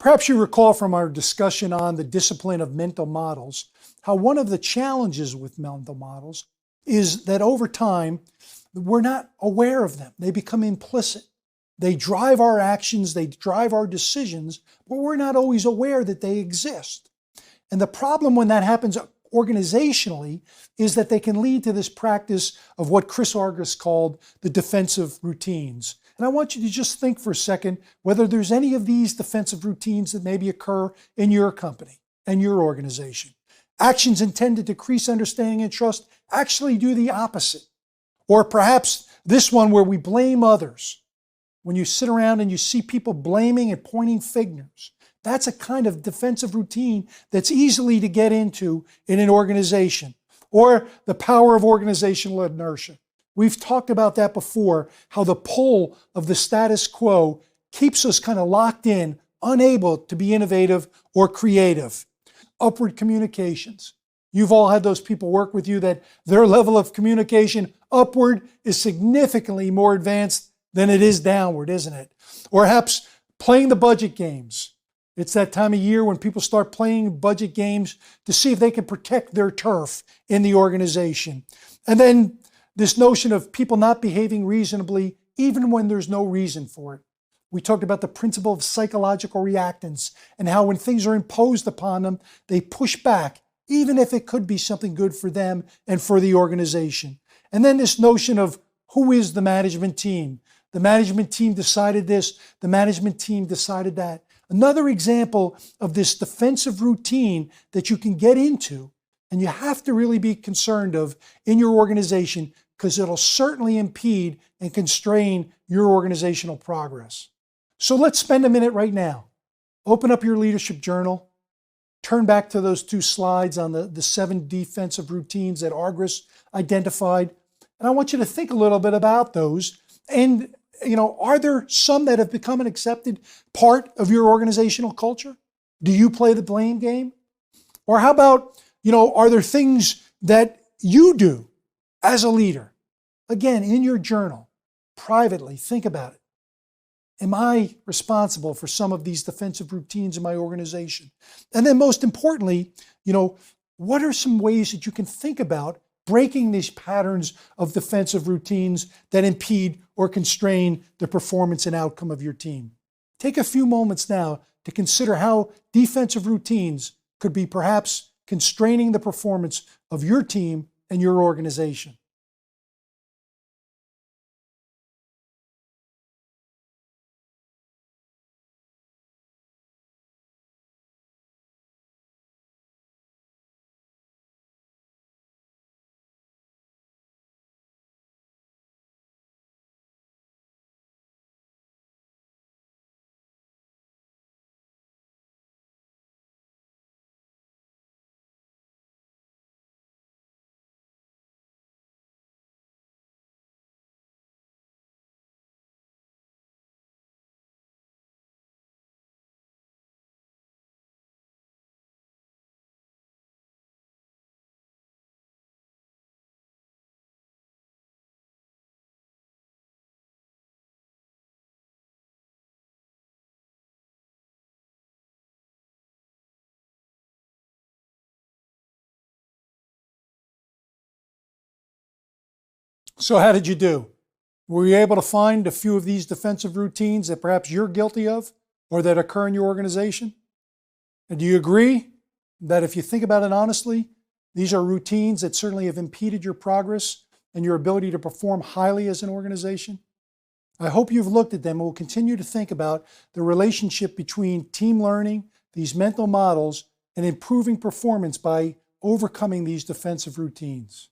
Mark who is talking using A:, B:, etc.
A: Perhaps you recall from our discussion on the discipline of mental models, how one of the challenges with mental models is that over time, we're not aware of them. They become implicit. They drive our actions, they drive our decisions, but we're not always aware that they exist. And the problem when that happens organizationally is that they can lead to this practice of what Chris Argyris called the defensive routines. And I want you to just think for a second whether there's any of these defensive routines that maybe occur in your company and your organization. Actions intended to decrease understanding and trust actually do the opposite. Or perhaps this one where we blame others. When you sit around and you see people blaming and pointing fingers, that's a kind of defensive routine that's easily to get into in an organization. Or the power of organizational inertia. We've talked about that before, how the pull of the status quo keeps us kind of locked in, unable to be innovative or creative. Upward communications. You've all had those people work with you that their level of communication upward is significantly more advanced than it is downward, isn't it? Or perhaps playing the budget games. It's that time of year when people start playing budget games to see if they can protect their turf in the organization. And then this notion of people not behaving reasonably even when there's no reason for it. We talked about the principle of psychological reactance and how when things are imposed upon them, they push back, even if it could be something good for them and for the organization. And then this notion of who is the management team? The management team decided this, the management team decided that. Another example of this defensive routine that you can get into, and you have to really be concerned of in your organization because it'll certainly impede and constrain your organizational progress. So let's spend a minute right now. Open up your leadership journal, turn back to those 2 slides on the 7 defensive routines that Argyris identified, and I want you to think a little bit about those. And are there some that have become an accepted part of your organizational culture? Do you play the blame game? Or how about, are there things that you do as a leader? Again, in your journal, privately, think about it. Am I responsible for some of these defensive routines in my organization? And then most importantly, what are some ways that you can think about breaking these patterns of defensive routines that impede or constrain the performance and outcome of your team? Take a few moments now to consider how defensive routines could be perhaps constraining the performance of your team and your organization. So how did you do? Were you able to find a few of these defensive routines that perhaps you're guilty of or that occur in your organization? And do you agree that if you think about it honestly, these are routines that certainly have impeded your progress and your ability to perform highly as an organization? I hope you've looked at them and will continue to think about the relationship between team learning, these mental models, and improving performance by overcoming these defensive routines.